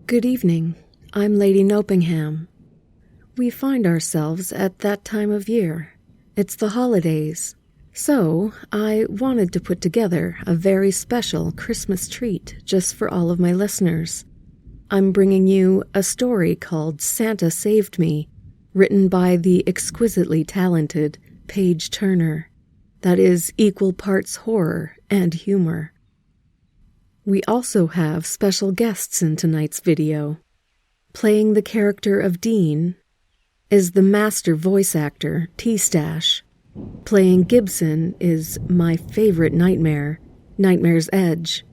Good evening. I'm Lady Nopeingham. We find ourselves at that time of year. It's the holidays. So, I wanted to put together a very special Christmas treat just for all of my listeners. I'm bringing you a story called Santa Saved Me, written by the exquisitely talented Paige Turner. That is equal parts horror and humor. We also have special guests in tonight's video. Playing the character of Dean is the master voice actor, Stache. Playing Gibson is my favorite nightmare, Nightmare's Edge.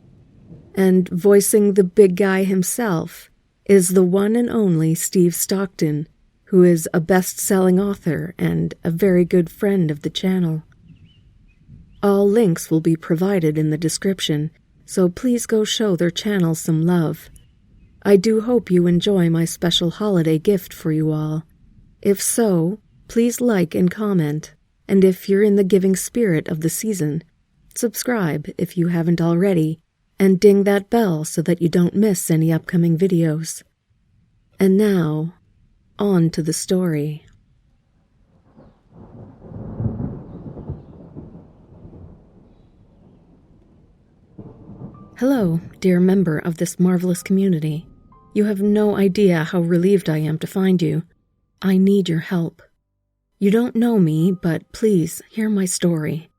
And voicing the big guy himself is the one and only Steve Stockton, who is a best-selling author and a very good friend of the channel. All links will be provided in the description, so please go show their channel some love. I do hope you enjoy my special holiday gift for you all. If so, please like and comment, and if you're in the giving spirit of the season, subscribe if you haven't already, and ding that bell so that you don't miss any upcoming videos. And now, on to the story. Hello, dear member of this marvelous community. You have no idea how relieved I am to find you. I need your help. You don't know me, but please hear my story.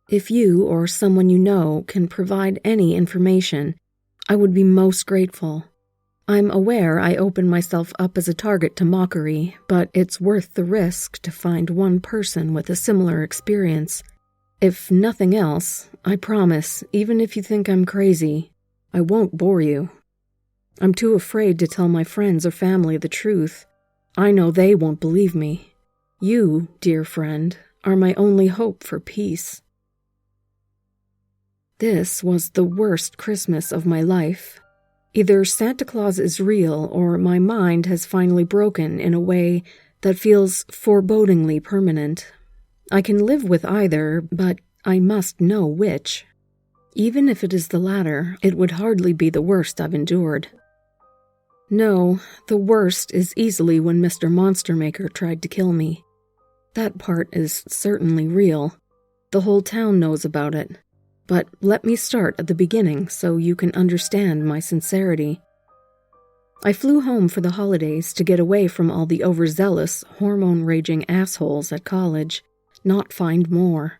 If you or someone you know can provide any information, I would be most grateful. I'm aware I open myself up as a target to mockery, but it's worth the risk to find one person with a similar experience. If nothing else, I promise, even if you think I'm crazy, I won't bore you. I'm too afraid to tell my friends or family the truth. I know they won't believe me. You, dear friend, are my only hope for peace. This was the worst Christmas of my life. Either Santa Claus is real or my mind has finally broken in a way that feels forebodingly permanent. I can live with either, but I must know which. Even if it is the latter, it would hardly be the worst I've endured. No, the worst is easily when Mr. Monster Maker tried to kill me. That part is certainly real. The whole town knows about it. But let me start at the beginning so you can understand my sincerity. I flew home for the holidays to get away from all the overzealous, hormone-raging assholes at college, not find more.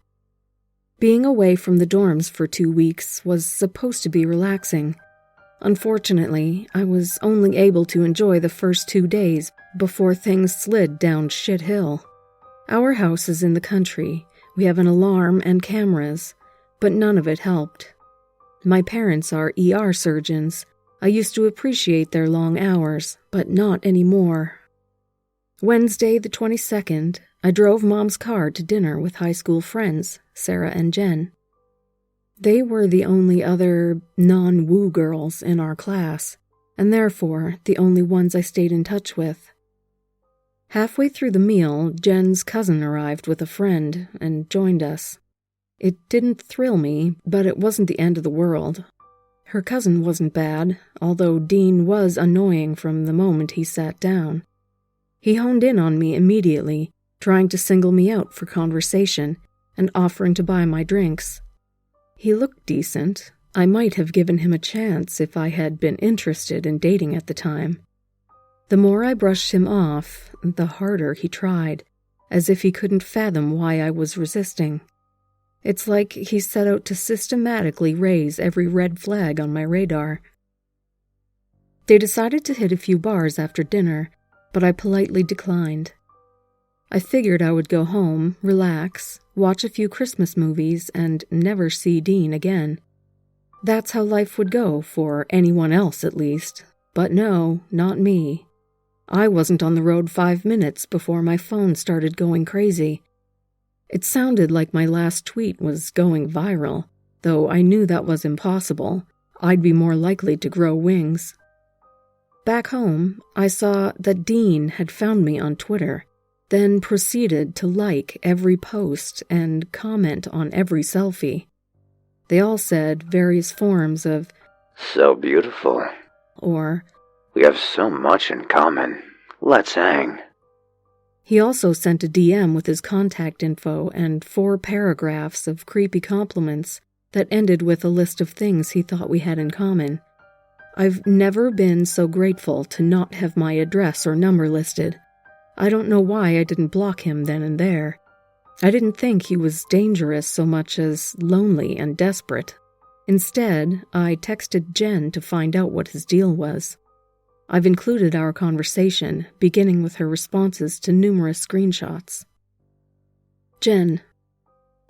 Being away from the dorms for 2 weeks was supposed to be relaxing. Unfortunately, I was only able to enjoy the first 2 days before things slid down shit hill. Our house is in the country. We have an alarm and cameras, but none of it helped. My parents are ER surgeons. I used to appreciate their long hours, but not anymore. Wednesday the 22nd, I drove Mom's car to dinner with high school friends, Sarah and Jen. They were the only other non-woo girls in our class, and therefore the only ones I stayed in touch with. Halfway through the meal, Jen's cousin arrived with a friend and joined us. It didn't thrill me, but it wasn't the end of the world. Her cousin wasn't bad, although Dean was annoying from the moment he sat down. He honed in on me immediately, trying to single me out for conversation and offering to buy my drinks. He looked decent. I might have given him a chance if I had been interested in dating at the time. The more I brushed him off, the harder he tried, as if he couldn't fathom why I was resisting. It's like he set out to systematically raise every red flag on my radar. They decided to hit a few bars after dinner, but I politely declined. I figured I would go home, relax, watch a few Christmas movies, and never see Dean again. That's how life would go for anyone else at least. But no, not me. I wasn't on the road 5 minutes before my phone started going crazy. It sounded like my last tweet was going viral, though I knew that was impossible. I'd be more likely to grow wings. Back home, I saw that Dean had found me on Twitter, then proceeded to like every post and comment on every selfie. They all said various forms of, "So beautiful," or, We have so much in common. Let's hang. He also sent a DM with his contact info and 4 paragraphs of creepy compliments that ended with a list of things he thought we had in common. I've never been so grateful to not have my address or number listed. I don't know why I didn't block him then and there. I didn't think he was dangerous so much as lonely and desperate. Instead, I texted Jen to find out what his deal was. I've included our conversation, beginning with her responses to numerous screenshots. Jen: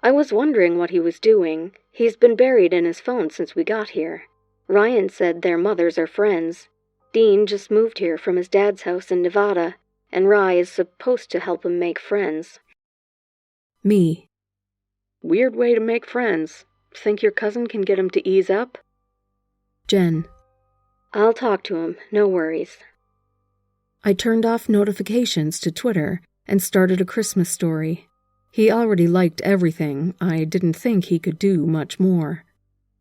I was wondering what he was doing. He's been buried in his phone since we got here. Ryan said their mothers are friends. Dean just moved here from his dad's house in Nevada, and Rye is supposed to help him make friends. Me: Weird way to make friends. Think your cousin can get him to ease up? Jen: I'll talk to him, no worries. I turned off notifications to Twitter and started a Christmas story. He already liked everything. I didn't think he could do much more.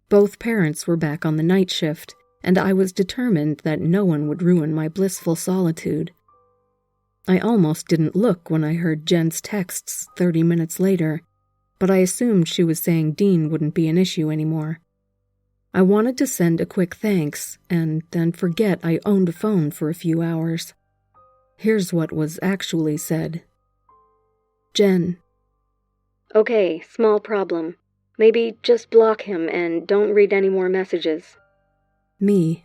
Both parents were back on the night shift, and I was determined that no one would ruin my blissful solitude. I almost didn't look when I heard Jen's texts 30 minutes later, but I assumed she was saying Dean wouldn't be an issue anymore. I wanted to send a quick thanks, and then forget I owned a phone for a few hours. Here's what was actually said. Jen: Okay, small problem. Maybe just block him and don't read any more messages. Me: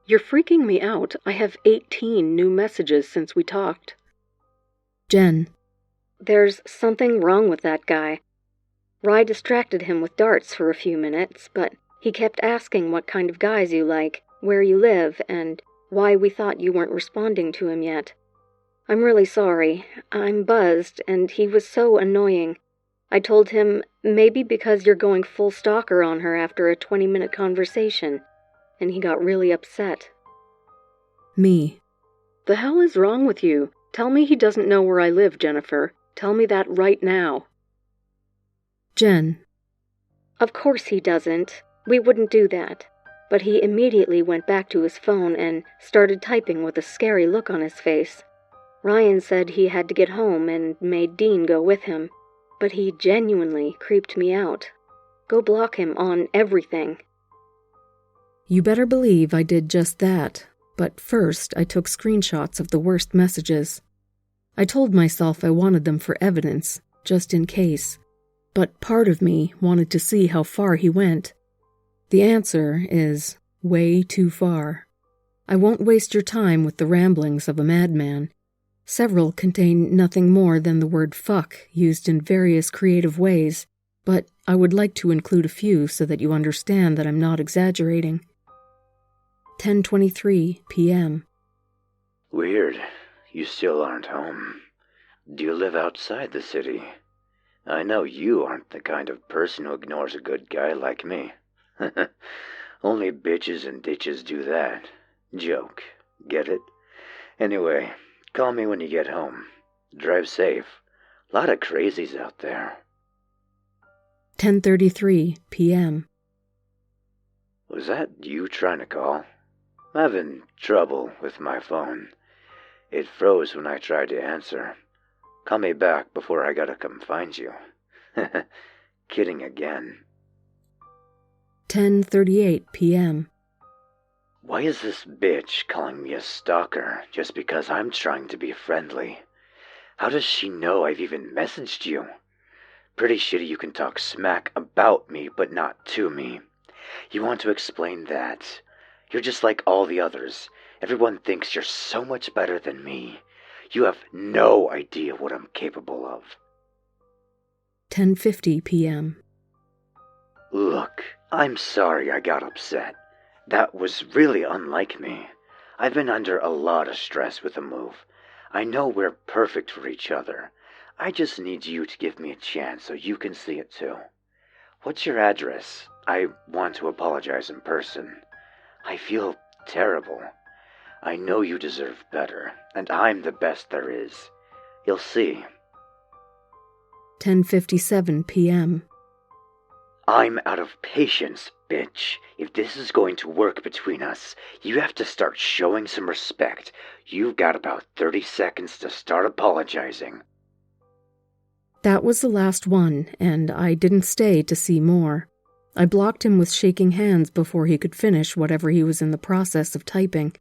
You're freaking me out. I have 18 new messages since we talked. Jen: There's something wrong with that guy. Rye distracted him with darts for a few minutes, but he kept asking what kind of guys you like, where you live, and why we thought you weren't responding to him yet. I'm really sorry. I'm buzzed, and he was so annoying. I told him, maybe because you're going full stalker on her after a 20-minute conversation, and he got really upset. Me: The hell is wrong with you? Tell me he doesn't know where I live, Jennifer. Tell me that right now. Jen: Of course he doesn't. We wouldn't do that. But he immediately went back to his phone and started typing with a scary look on his face. Ryan said he had to get home and made Dean go with him. But he genuinely creeped me out. Go block him on everything. You better believe I did just that. But first, I took screenshots of the worst messages. I told myself I wanted them for evidence, just in case. But part of me wanted to see how far he went. The answer is way too far. I won't waste your time with the ramblings of a madman. Several contain nothing more than the word fuck used in various creative ways, but I would like to include a few so that you understand that I'm not exaggerating. 10:23 p.m. Weird. You still aren't home. Do you live outside the city? I know you aren't the kind of person who ignores a good guy like me. Only bitches and ditches do that. Joke. Get it? Anyway, call me when you get home. Drive safe. Lot of crazies out there. 10:33 p.m. Was that you trying to call? I'm having trouble with my phone. It froze when I tried to answer. Call me back before I gotta come find you. Kidding again. 10:38 p.m. Why is this bitch calling me a stalker just because I'm trying to be friendly? How does she know I've even messaged you? Pretty shitty you can talk smack about me, but not to me. You want to explain that? You're just like all the others. Everyone thinks you're so much better than me. You have no idea what I'm capable of. 10:50 p.m. Look, I'm sorry I got upset. That was really unlike me. I've been under a lot of stress with the move. I know we're perfect for each other. I just need you to give me a chance so you can see it too. What's your address? I want to apologize in person. I feel terrible. I know you deserve better, and I'm the best there is. You'll see. 10:57 p.m. I'm out of patience, bitch. If this is going to work between us, you have to start showing some respect. You've got about 30 seconds to start apologizing. That was the last one, and I didn't stay to see more. I blocked him with shaking hands before he could finish whatever he was in the process of typing.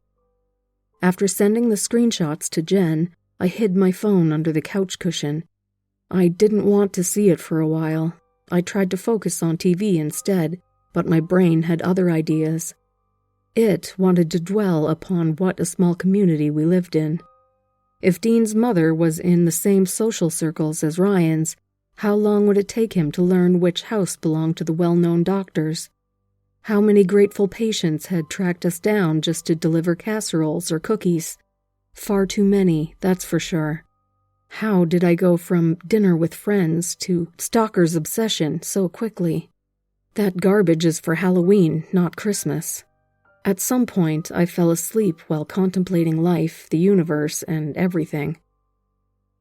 After sending the screenshots to Jen, I hid my phone under the couch cushion. I didn't want to see it for a while. I tried to focus on TV instead, but my brain had other ideas. It wanted to dwell upon what a small community we lived in. If Dean's mother was in the same social circles as Ryan's, how long would it take him to learn which house belonged to the well-known doctors? How many grateful patients had tracked us down just to deliver casseroles or cookies? Far too many, that's for sure. How did I go from dinner with friends to stalker's obsession so quickly? That garbage is for Halloween, not Christmas. At some point, I fell asleep while contemplating life, the universe, and everything.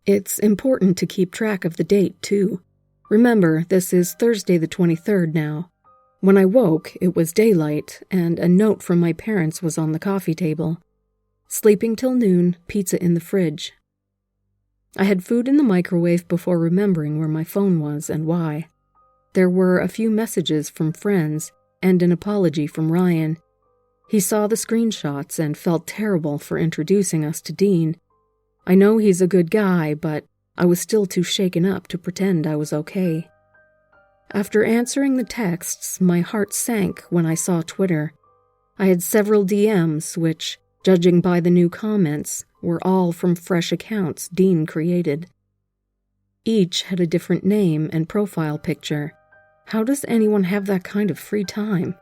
It's important to keep track of the date, too. Remember, this is Thursday the 23rd now. When I woke, it was daylight, and a note from my parents was on the coffee table. Sleeping till noon, pizza in the fridge. I had food in the microwave before remembering where my phone was and why. There were a few messages from friends, and an apology from Ryan. He saw the screenshots and felt terrible for introducing us to Dean. I know he's a good guy, but I was still too shaken up to pretend I was okay. After answering the texts, my heart sank when I saw Twitter. I had several DMs, which, judging by the new comments, were all from fresh accounts Dean created. Each had a different name and profile picture. How does anyone have that kind of free time?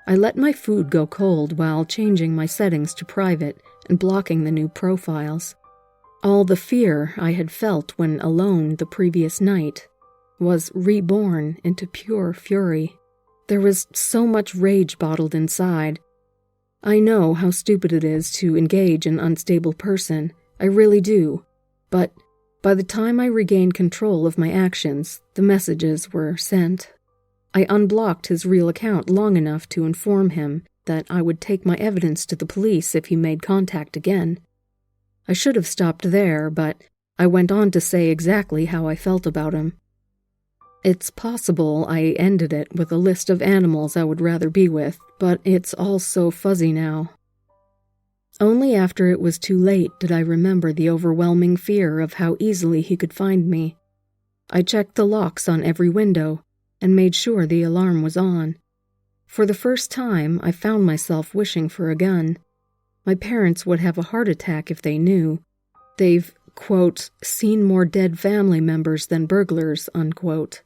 I let my food go cold while changing my settings to private and blocking the new profiles. All the fear I had felt when alone the previous night was reborn into pure fury. There was so much rage bottled inside. I know how stupid it is to engage an unstable person. I really do. But by the time I regained control of my actions, the messages were sent. I unblocked his real account long enough to inform him that I would take my evidence to the police if he made contact again. I should have stopped there, but I went on to say exactly how I felt about him. It's possible I ended it with a list of animals I would rather be with, but it's all so fuzzy now. Only after it was too late did I remember the overwhelming fear of how easily he could find me. I checked the locks on every window and made sure the alarm was on. For the first time, I found myself wishing for a gun. My parents would have a heart attack if they knew. They've, quote, seen more dead family members than burglars, unquote.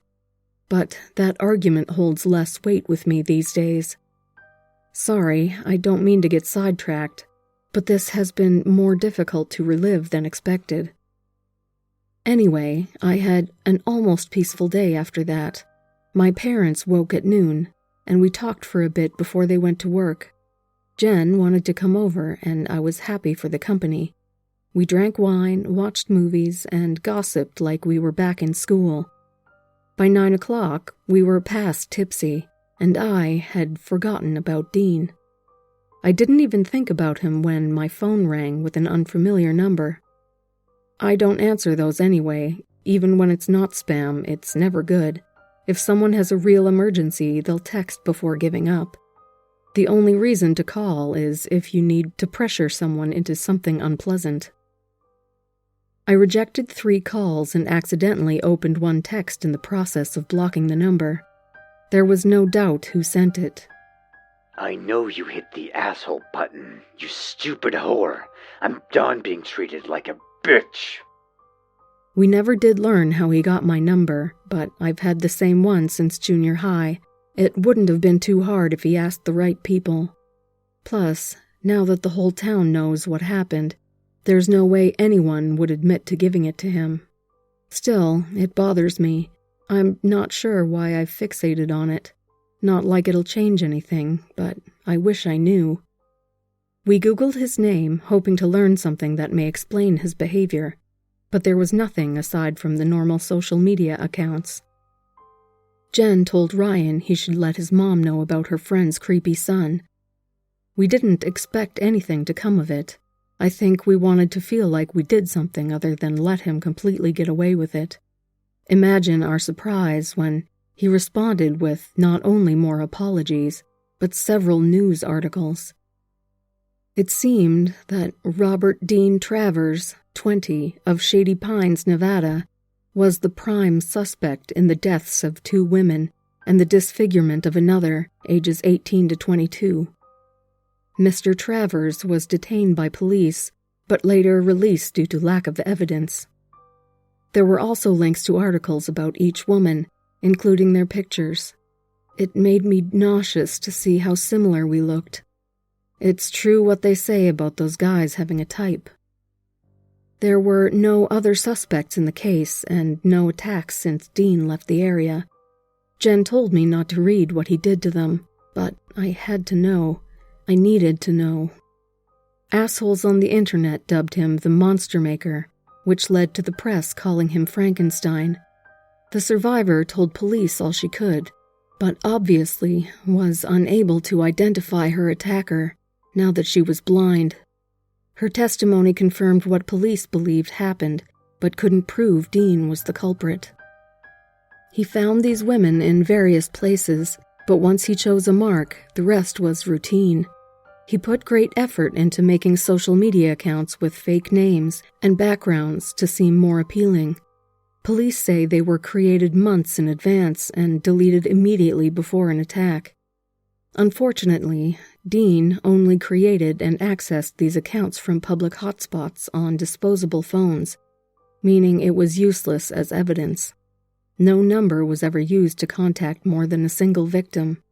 But that argument holds less weight with me these days. Sorry, I don't mean to get sidetracked, but this has been more difficult to relive than expected. Anyway, I had an almost peaceful day after that. My parents woke at noon, and we talked for a bit before they went to work. Jen wanted to come over, and I was happy for the company. We drank wine, watched movies, and gossiped like we were back in school. By 9 o'clock, we were past tipsy, and I had forgotten about Dean. I didn't even think about him when my phone rang with an unfamiliar number. I don't answer those anyway. Even when it's not spam, it's never good. If someone has a real emergency, they'll text before giving up. The only reason to call is if you need to pressure someone into something unpleasant. I rejected 3 calls and accidentally opened one text in the process of blocking the number. There was no doubt who sent it. I know you hit the asshole button, you stupid whore. I'm done being treated like a bitch. We never did learn how he got my number, but I've had the same one since junior high. It wouldn't have been too hard if he asked the right people. Plus, now that the whole town knows what happened, there's no way anyone would admit to giving it to him. Still, it bothers me. I'm not sure why I've fixated on it. Not like it'll change anything, but I wish I knew. We Googled his name, hoping to learn something that may explain his behavior, but there was nothing aside from the normal social media accounts. Jen told Ryan he should let his mom know about her friend's creepy son. We didn't expect anything to come of it. I think we wanted to feel like we did something other than let him completely get away with it. Imagine our surprise when he responded with not only more apologies, but several news articles. It seemed that Robert Dean Travers, 20, of Shady Pines, Nevada, was the prime suspect in the deaths of 2 women and the disfigurement of another, ages 18 to 22. Mr. Travers was detained by police, but later released due to lack of evidence. There were also links to articles about each woman, including their pictures. It made me nauseous to see how similar we looked. It's true what they say about those guys having a type. There were no other suspects in the case and no attacks since Dean left the area. Jen told me not to read what he did to them, but I had to know. I needed to know. Assholes on the internet dubbed him the Monster Maker, which led to the press calling him Frankenstein. The survivor told police all she could, but obviously was unable to identify her attacker now that she was blind. Her testimony confirmed what police believed happened, but couldn't prove Dean was the culprit. He found these women in various places, but once he chose a mark, the rest was routine. He put great effort into making social media accounts with fake names and backgrounds to seem more appealing. Police say they were created months in advance and deleted immediately before an attack. Unfortunately, Dean only created and accessed these accounts from public hotspots on disposable phones, meaning it was useless as evidence. No number was ever used to contact more than a single victim.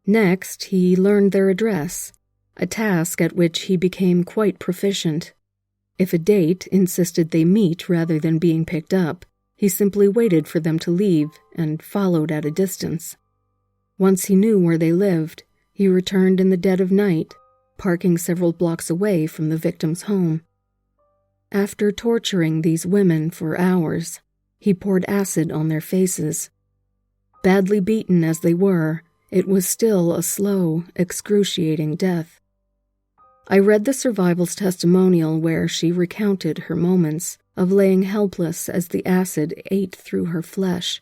Next, he learned their address, a task at which he became quite proficient. If a date insisted they meet rather than being picked up, he simply waited for them to leave and followed at a distance. Once he knew where they lived, he returned in the dead of night, parking several blocks away from the victim's home. After torturing these women for hours, he poured acid on their faces. Badly beaten as they were, it was still a slow, excruciating death. I read the survival's testimonial where she recounted her moments of laying helpless as the acid ate through her flesh.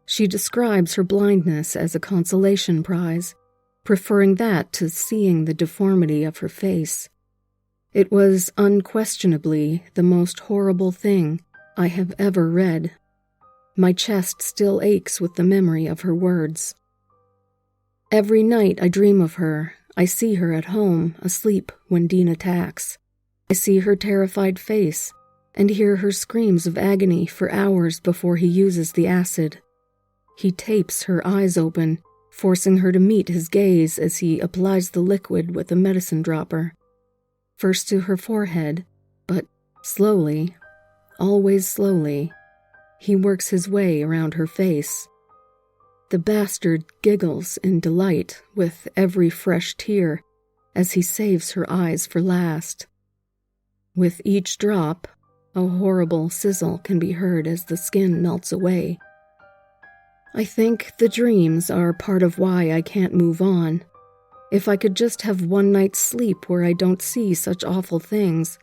She describes her blindness as a consolation prize, preferring that to seeing the deformity of her face. It was unquestionably the most horrible thing I have ever read. My chest still aches with the memory of her words. Every night I dream of her. I see her at home, asleep when Dean attacks. I see her terrified face and hear her screams of agony for hours before he uses the acid. He tapes her eyes open, forcing her to meet his gaze as he applies the liquid with a medicine dropper. First to her forehead, but slowly, always slowly, he works his way around her face. The bastard giggles in delight with every fresh tear as he saves her eyes for last. With each drop, a horrible sizzle can be heard as the skin melts away. I think the dreams are part of why I can't move on. If I could just have one night's sleep where I don't see such awful things.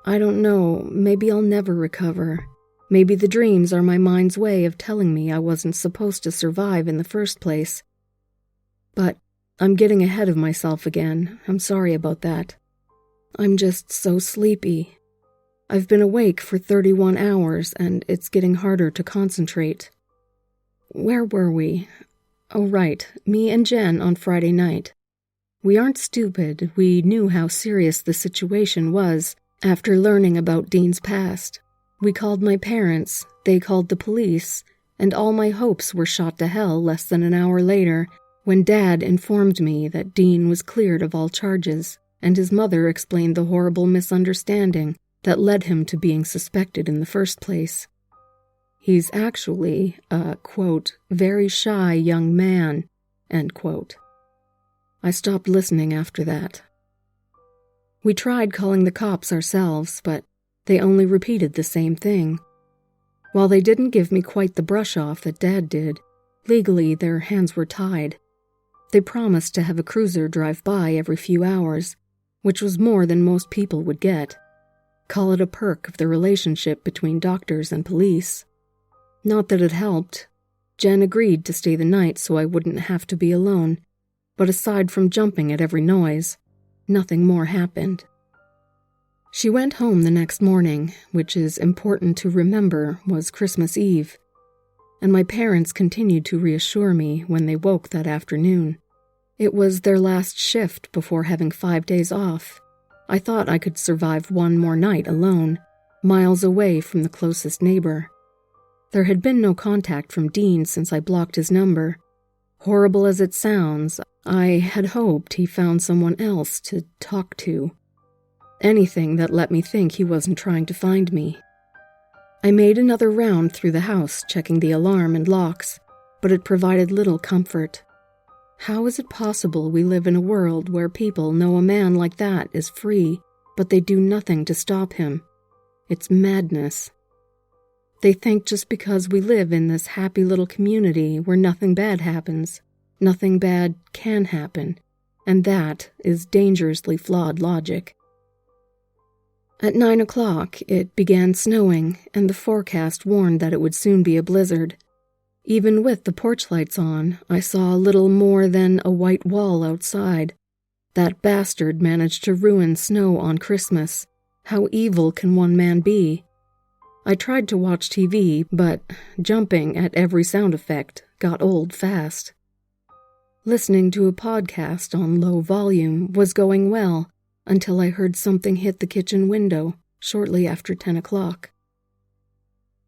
I don't know, maybe I'll never recover. Maybe the dreams are my mind's way of telling me I wasn't supposed to survive in the first place. But I'm getting ahead of myself again. I'm sorry about that. I'm just so sleepy. I've been awake for 31 hours and it's getting harder to concentrate. Where were we? Oh, right, me and Jen on Friday night. We aren't stupid. We knew how serious the situation was after learning about Dean's past. We called my parents, they called the police, and all my hopes were shot to hell less than an hour later when Dad informed me that Dean was cleared of all charges, and his mother explained the horrible misunderstanding that led him to being suspected in the first place. He's actually a, quote, very shy young man, end quote. I stopped listening after that. We tried calling the cops ourselves, but they only repeated the same thing. While they didn't give me quite the brush-off that Dad did, legally their hands were tied. They promised to have a cruiser drive by every few hours, which was more than most people would get. Call it a perk of the relationship between doctors and police. Not that it helped. Jen agreed to stay the night so I wouldn't have to be alone, but aside from jumping at every noise, nothing more happened. She went home the next morning, which is important to remember was Christmas Eve, and my parents continued to reassure me when they woke that afternoon. It was their last shift before having 5 days off. I thought I could survive one more night alone, miles away from the closest neighbor. There had been no contact from Dean since I blocked his number. Horrible as it sounds, I had hoped he found someone else to talk to. Anything that let me think he wasn't trying to find me. I made another round through the house, checking the alarm and locks, but it provided little comfort. How is it possible we live in a world where people know a man like that is free, but they do nothing to stop him? It's madness. They think just because we live in this happy little community where nothing bad happens, nothing bad can happen, and that is dangerously flawed logic. At 9 o'clock, it began snowing, and the forecast warned that it would soon be a blizzard. Even with the porch lights on, I saw little more than a white wall outside. That bastard managed to ruin snow on Christmas. How evil can one man be? I tried to watch TV, but jumping at every sound effect got old fast. Listening to a podcast on low volume was going well, until I heard something hit the kitchen window shortly after 10 o'clock.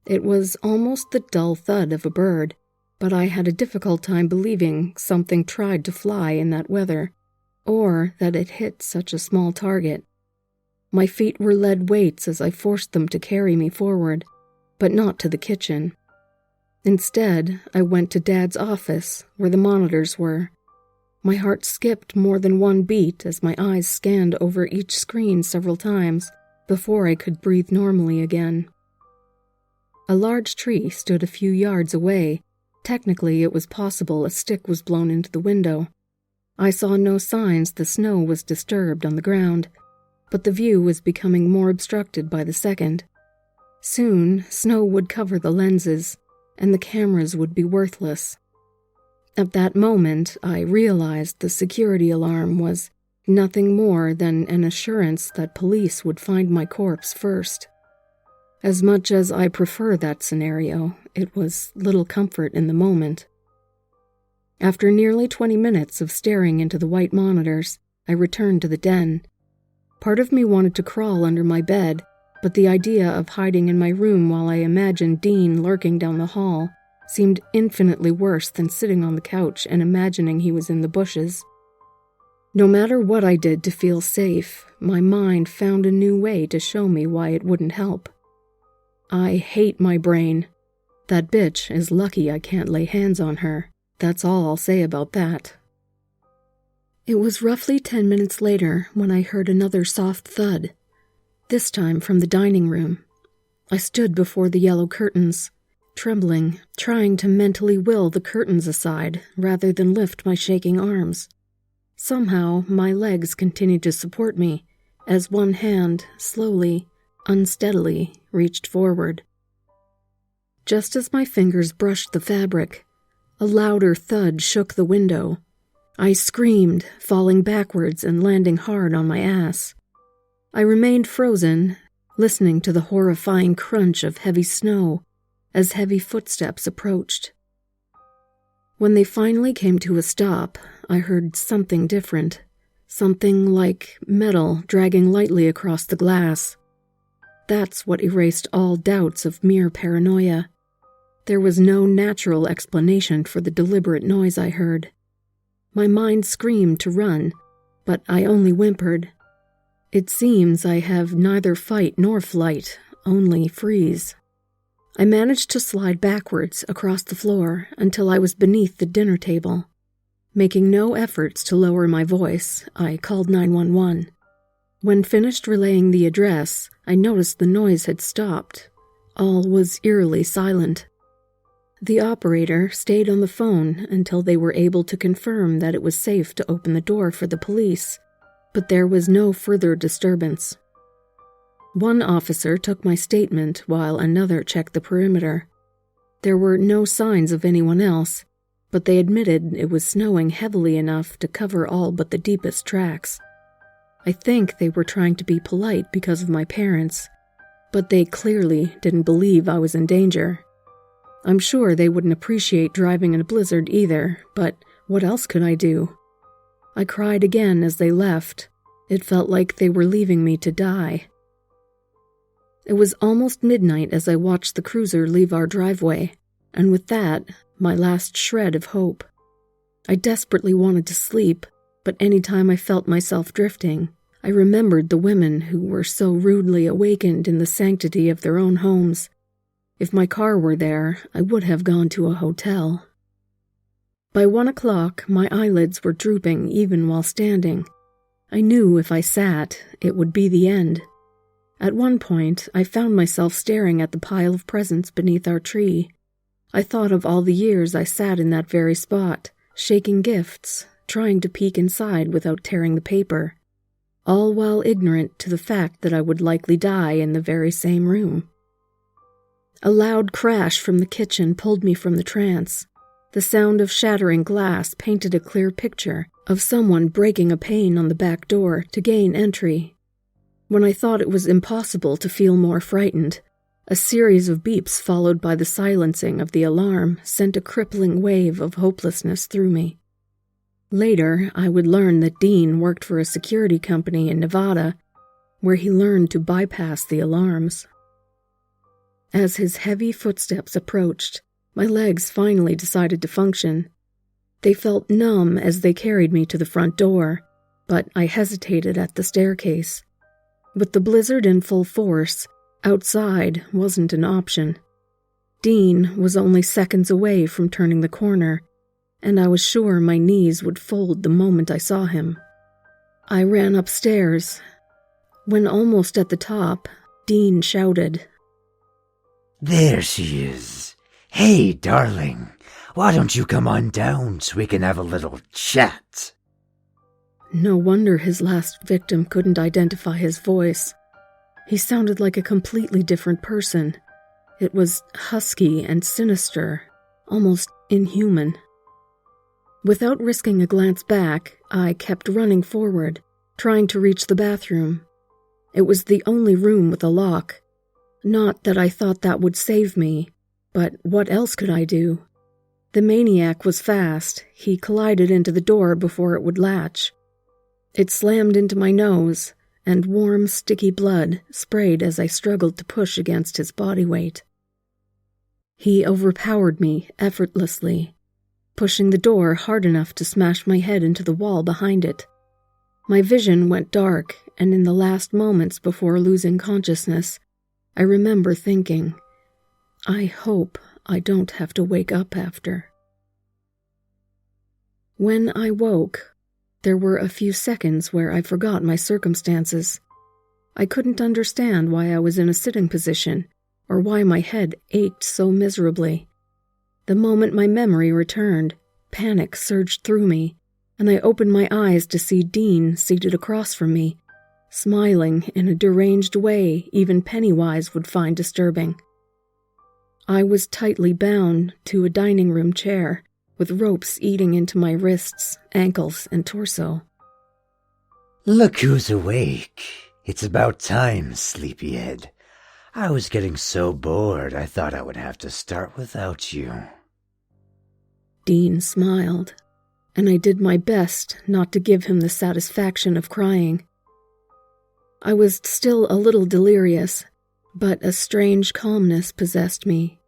It was almost the dull thud of a bird, but I had a difficult time believing something tried to fly in that weather, or that it hit such a small target. My feet were lead weights as I forced them to carry me forward, but not to the kitchen. Instead, I went to Dad's office, where the monitors were. My heart skipped more than one beat as my eyes scanned over each screen several times before I could breathe normally again. A large tree stood a few yards away. Technically, it was possible a stick was blown into the window. I saw no signs the snow was disturbed on the ground, but the view was becoming more obstructed by the second. Soon, snow would cover the lenses, and the cameras would be worthless. At that moment, I realized the security alarm was nothing more than an assurance that police would find my corpse first. As much as I prefer that scenario, it was little comfort in the moment. After nearly 20 minutes of staring into the white monitors, I returned to the den. Part of me wanted to crawl under my bed, but the idea of hiding in my room while I imagined Dean lurking down the hall seemed infinitely worse than sitting on the couch and imagining he was in the bushes. No matter what I did to feel safe, my mind found a new way to show me why it wouldn't help. I hate my brain. That bitch is lucky I can't lay hands on her. That's all I'll say about that. It was roughly 10 minutes later when I heard another soft thud, this time from the dining room. I stood before the yellow curtains, trembling, trying to mentally will the curtains aside rather than lift my shaking arms. Somehow, my legs continued to support me, as one hand, slowly, unsteadily, reached forward. Just as my fingers brushed the fabric, a louder thud shook the window. I screamed, falling backwards and landing hard on my ass. I remained frozen, listening to the horrifying crunch of heavy snow as heavy footsteps approached. When they finally came to a stop, I heard something different, something like metal dragging lightly across the glass. That's what erased all doubts of mere paranoia. There was no natural explanation for the deliberate noise I heard. My mind screamed to run, but I only whimpered. It seems I have neither fight nor flight, only freeze. I managed to slide backwards across the floor until I was beneath the dinner table. Making no efforts to lower my voice, I called 911. When finished relaying the address, I noticed the noise had stopped. All was eerily silent. The operator stayed on the phone until they were able to confirm that it was safe to open the door for the police, but there was no further disturbance. One officer took my statement while another checked the perimeter. There were no signs of anyone else, but they admitted it was snowing heavily enough to cover all but the deepest tracks. I think they were trying to be polite because of my parents, but they clearly didn't believe I was in danger. I'm sure they wouldn't appreciate driving in a blizzard either, but what else could I do? I cried again as they left. It felt like they were leaving me to die. It was almost midnight as I watched the cruiser leave our driveway, and with that, my last shred of hope. I desperately wanted to sleep, but any time I felt myself drifting, I remembered the women who were so rudely awakened in the sanctity of their own homes. If my car were there, I would have gone to a hotel. By 1 o'clock, my eyelids were drooping even while standing. I knew if I sat, it would be the end. At one point, I found myself staring at the pile of presents beneath our tree. I thought of all the years I sat in that very spot, shaking gifts, trying to peek inside without tearing the paper, all while ignorant to the fact that I would likely die in the very same room. A loud crash from the kitchen pulled me from the trance. The sound of shattering glass painted a clear picture of someone breaking a pane on the back door to gain entry. When I thought it was impossible to feel more frightened, a series of beeps followed by the silencing of the alarm sent a crippling wave of hopelessness through me. Later, I would learn that Dean worked for a security company in Nevada, where he learned to bypass the alarms. As his heavy footsteps approached, my legs finally decided to function. They felt numb as they carried me to the front door, but I hesitated at the staircase. With the blizzard in full force, outside wasn't an option. Dean was only seconds away from turning the corner, and I was sure my knees would fold the moment I saw him. I ran upstairs. When almost at the top, Dean shouted, "There she is. Hey, darling, why don't you come on down so we can have a little chat?" No wonder his last victim couldn't identify his voice. He sounded like a completely different person. It was husky and sinister, almost inhuman. Without risking a glance back, I kept running forward, trying to reach the bathroom. It was the only room with a lock. Not that I thought that would save me, but what else could I do? The maniac was fast. He collided into the door before it would latch. It slammed into my nose, and warm, sticky blood sprayed as I struggled to push against his body weight. He overpowered me effortlessly, pushing the door hard enough to smash my head into the wall behind it. My vision went dark, and in the last moments before losing consciousness, I remember thinking, I hope I don't have to wake up after. When I woke, there were a few seconds where I forgot my circumstances. I couldn't understand why I was in a sitting position, or why my head ached so miserably. The moment my memory returned, panic surged through me, and I opened my eyes to see Dean seated across from me, smiling in a deranged way even Pennywise would find disturbing. I was tightly bound to a dining room chair, with ropes eating into my wrists, ankles, and torso. "Look who's awake. It's about time, sleepyhead. I was getting so bored I thought I would have to start without you." Dean smiled, and I did my best not to give him the satisfaction of crying. I was still a little delirious, but a strange calmness possessed me.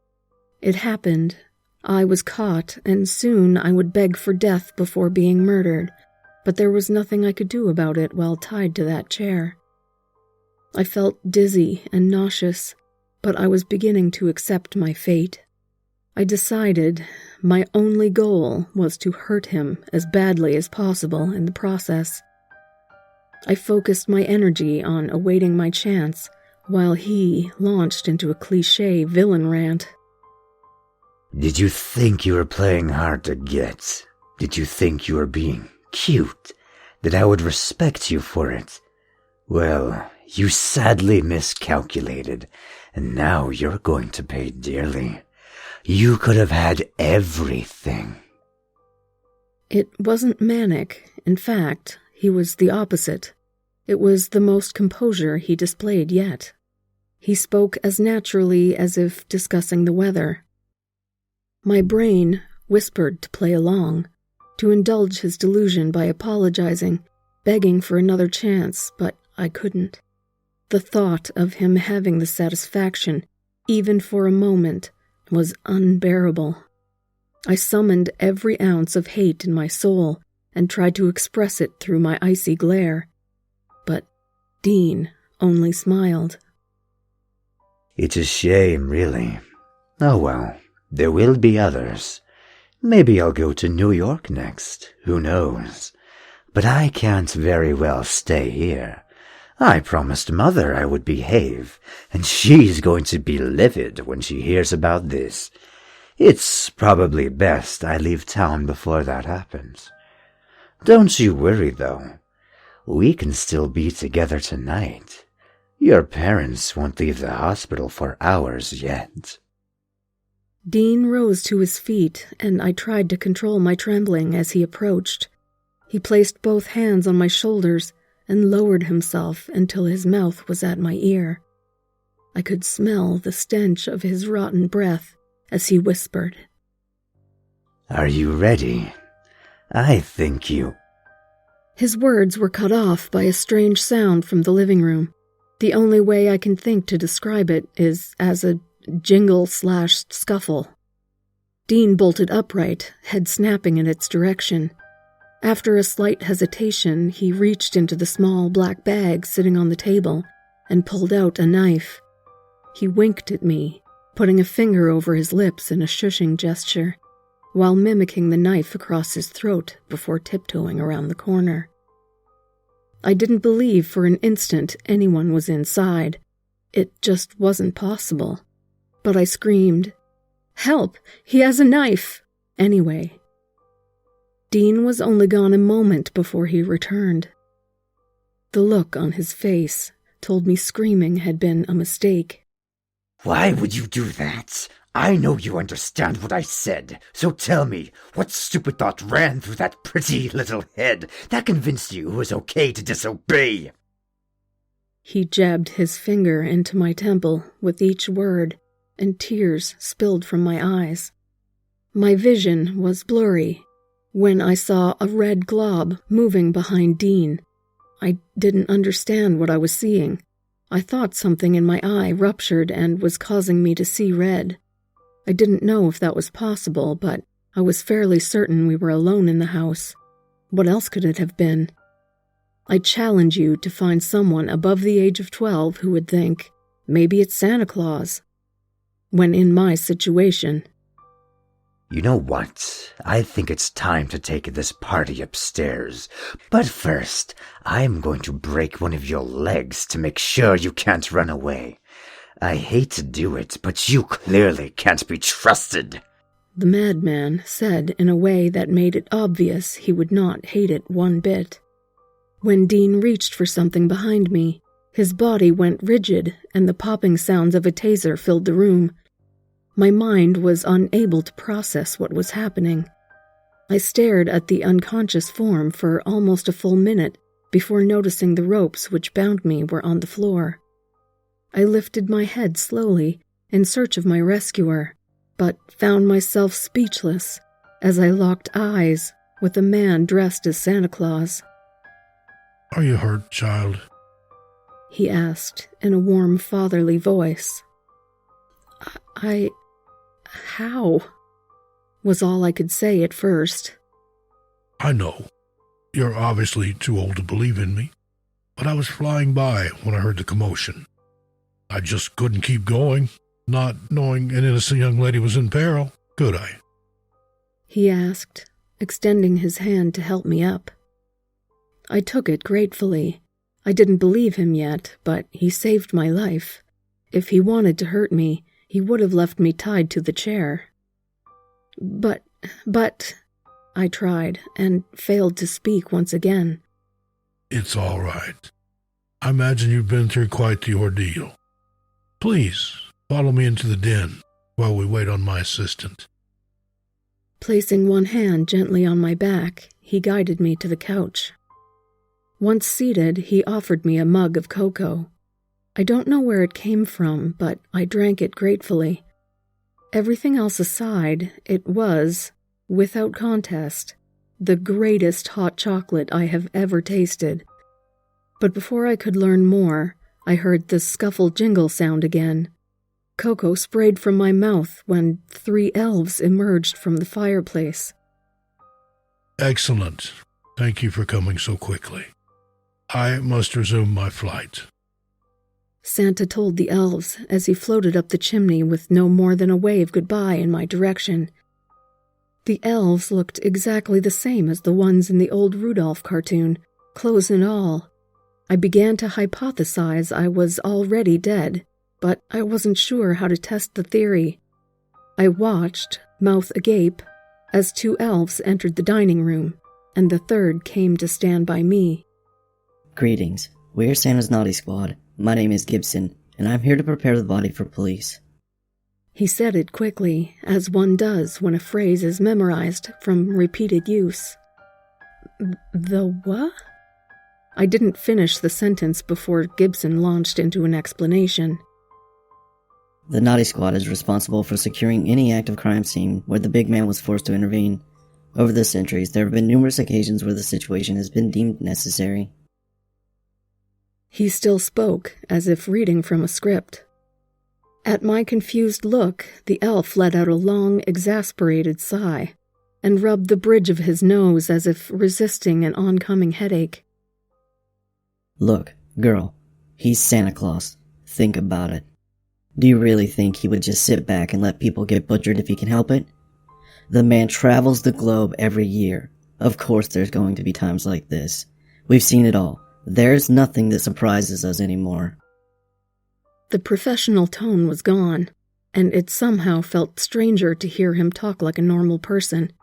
It happened. I was caught, and soon I would beg for death before being murdered, but there was nothing I could do about it while tied to that chair. I felt dizzy and nauseous, but I was beginning to accept my fate. I decided my only goal was to hurt him as badly as possible in the process. I focused my energy on awaiting my chance, while he launched into a cliché villain rant. Did you think you were playing hard to get? Did you think you were being cute? That I would respect you for it? Well, you sadly miscalculated, and now you're going to pay dearly. You could have had everything. It wasn't manic. In fact, he was the opposite. It was the most composure he displayed yet. He spoke as naturally as if discussing the weather. My brain whispered to play along, to indulge his delusion by apologizing, begging for another chance, but I couldn't. The thought of him having the satisfaction, even for a moment, was unbearable. I summoned every ounce of hate in my soul and tried to express it through my icy glare. But Dean only smiled. It's a shame, really. Oh well, there will be others. Maybe I'll go to New York next, who knows? But I can't very well stay here. I promised Mother I would behave, and she's going to be livid when she hears about this. It's probably best I leave town before that happens. Don't you worry, though. We can still be together tonight. Your parents won't leave the hospital for hours yet. Dean rose to his feet, and I tried to control my trembling as he approached. He placed both hands on my shoulders and lowered himself until his mouth was at my ear. I could smell the stench of his rotten breath as he whispered, Are you ready? I think you... His words were cut off by a strange sound from the living room. The only way I can think to describe it is as a jingle/scuffle. Dean bolted upright, head snapping in its direction. After a slight hesitation, he reached into the small black bag sitting on the table and pulled out a knife. He winked at me, putting a finger over his lips in a shushing gesture, while mimicking the knife across his throat before tiptoeing around the corner. I didn't believe for an instant anyone was inside. It just wasn't possible. But I screamed, Help! He has a knife! Anyway. Dean was only gone a moment before he returned. The look on his face told me screaming had been a mistake. Why would you do that? I know you understand what I said, so tell me, what stupid thought ran through that pretty little head that convinced you it was okay to disobey? He jabbed his finger into my temple with each word, and tears spilled from my eyes. My vision was blurry when I saw a red glob moving behind Dean. I didn't understand what I was seeing. I thought something in my eye ruptured and was causing me to see red. I didn't know if that was possible, but I was fairly certain we were alone in the house. What else could it have been? I challenge you to find someone above the age of 12 who would think, maybe it's Santa Claus. When in my situation... You know what? I think it's time to take this party upstairs. But first, I'm going to break one of your legs to make sure you can't run away. I hate to do it, but you clearly can't be trusted. The madman said in a way that made it obvious he would not hate it one bit. When Dean reached for something behind me, his body went rigid and the popping sounds of a taser filled the room. My mind was unable to process what was happening. I stared at the unconscious form for almost a full minute before noticing the ropes which bound me were on the floor. I lifted my head slowly in search of my rescuer, but found myself speechless as I locked eyes with a man dressed as Santa Claus. Are you hurt, child? He asked in a warm, fatherly voice. How? Was all I could say at first. I know. You're obviously too old to believe in me, but I was flying by when I heard the commotion. I just couldn't keep going, not knowing an innocent young lady was in peril, could I? He asked, extending his hand to help me up. I took it gratefully. I didn't believe him yet, but he saved my life. If he wanted to hurt me, he would have left me tied to the chair. But, I tried, and failed to speak once again. It's all right. I imagine you've been through quite the ordeal. Please, follow me into the den while we wait on my assistant. Placing one hand gently on my back, he guided me to the couch. Once seated, he offered me a mug of cocoa. I don't know where it came from, but I drank it gratefully. Everything else aside, it was, without contest, the greatest hot chocolate I have ever tasted. But before I could learn more, I heard the scuffle jingle sound again. Cocoa sprayed from my mouth when 3 elves emerged from the fireplace. Excellent. Thank you for coming so quickly. I must resume my flight. Santa told the elves as he floated up the chimney with no more than a wave goodbye in my direction. The elves looked exactly the same as the ones in the old Rudolph cartoon, clothes and all. I began to hypothesize I was already dead, but I wasn't sure how to test the theory. I watched, mouth agape, as 2 elves entered the dining room, and the 3rd came to stand by me. Greetings. We're Santa's Naughty Squad. My name is Gibson, and I'm here to prepare the body for police. He said it quickly, as one does when a phrase is memorized from repeated use. The what? I didn't finish the sentence before Gibson launched into an explanation. The Naughty Squad is responsible for securing any active crime scene where the big man was forced to intervene. Over the centuries, there have been numerous occasions where the situation has been deemed necessary. He still spoke, as if reading from a script. At my confused look, the elf let out a long, exasperated sigh, and rubbed the bridge of his nose as if resisting an oncoming headache. Look, girl, he's Santa Claus. Think about it. Do you really think he would just sit back and let people get butchered if he can help it? The man travels the globe every year. Of course there's going to be times like this. We've seen it all. There's nothing that surprises us anymore. The professional tone was gone, and it somehow felt stranger to hear him talk like a normal person.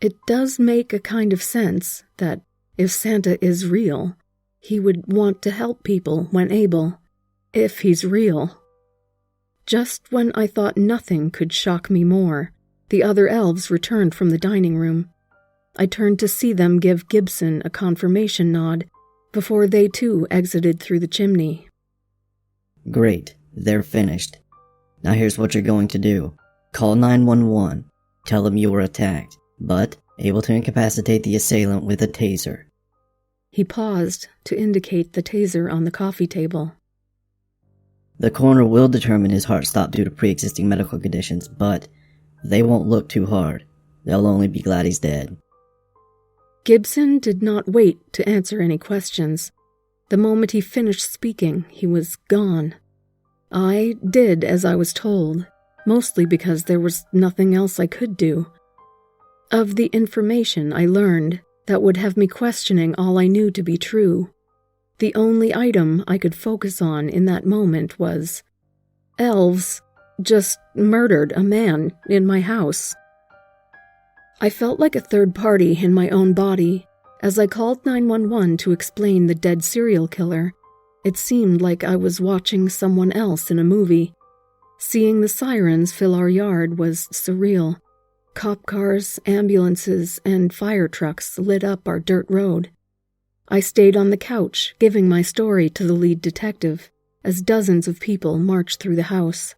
It does make a kind of sense that if Santa is real, he would want to help people when able, if he's real. Just when I thought nothing could shock me more, the other elves returned from the dining room. I turned to see them give Gibson a confirmation nod before they too exited through the chimney. Great, they're finished. Now here's what you're going to do. Call 911. Tell them you were attacked, but able to incapacitate the assailant with a taser. He paused to indicate the taser on the coffee table. The coroner will determine his heart stopped due to pre-existing medical conditions, but they won't look too hard. They'll only be glad he's dead. Gibson did not wait to answer any questions. The moment he finished speaking, he was gone. I did as I was told, mostly because there was nothing else I could do. Of the information I learned that would have me questioning all I knew to be true, the only item I could focus on in that moment was, elves just murdered a man in my house. I felt like a third party in my own body. As I called 911 to explain the dead serial killer, it seemed like I was watching someone else in a movie. Seeing the sirens fill our yard was surreal. Cop cars, ambulances, and fire trucks lit up our dirt road. I stayed on the couch, giving my story to the lead detective, as dozens of people marched through the house.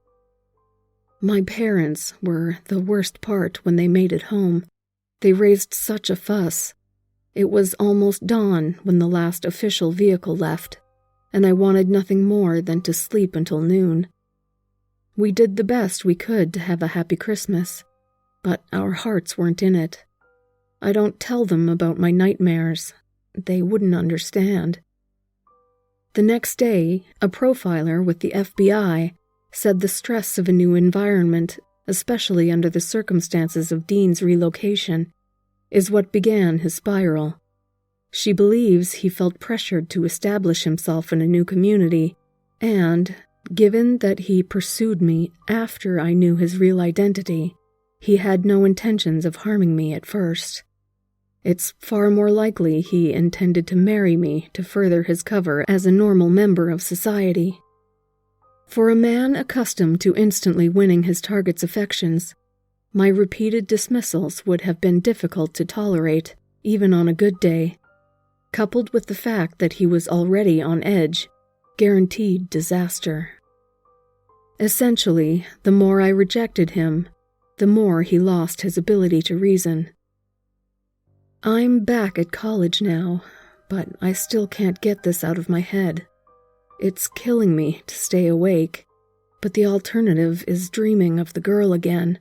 My parents were the worst part when they made it home. They raised such a fuss. It was almost dawn when the last official vehicle left, and I wanted nothing more than to sleep until noon. We did the best we could to have a happy Christmas, but our hearts weren't in it. I don't tell them about my nightmares. They wouldn't understand. The next day, a profiler with the FBI said the stress of a new environment, especially under the circumstances of Dean's relocation, is what began his spiral. She believes he felt pressured to establish himself in a new community, and, Given that he pursued me after I knew his real identity, he had no intentions of harming me at first. It's far more likely he intended to marry me to further his cover as a normal member of society. For a man accustomed to instantly winning his target's affections, my repeated dismissals would have been difficult to tolerate, even on a good day. Coupled with the fact that he was already on edge, guaranteed disaster. Essentially, the more I rejected him, the more he lost his ability to reason. I'm back at college now, but I still can't get this out of my head. It's killing me to stay awake, but the alternative is dreaming of the girl again.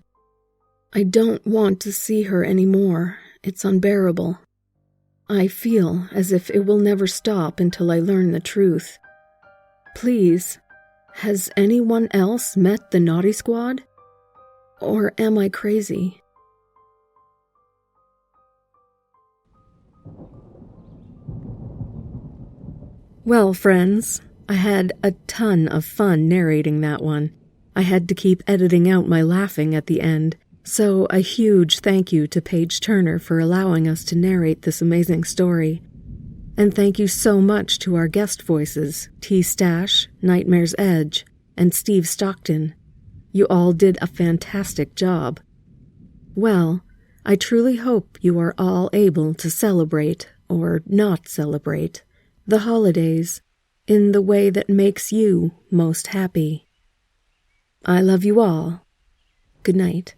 I don't want to see her anymore. It's unbearable. I feel as if it will never stop until I learn the truth. Please, has anyone else met the Naughty Squad? Or am I crazy? Well, friends, I had a ton of fun narrating that one. I had to keep editing out my laughing at the end, so a huge thank you to Paige Turner for allowing us to narrate this amazing story. And thank you so much to our guest voices, T. Stache, Nightmare's Edge, and Steve Stockton. You all did a fantastic job. Well, I truly hope you are all able to celebrate, or not celebrate, the holidays in the way that makes you most happy. I love you all. Good night.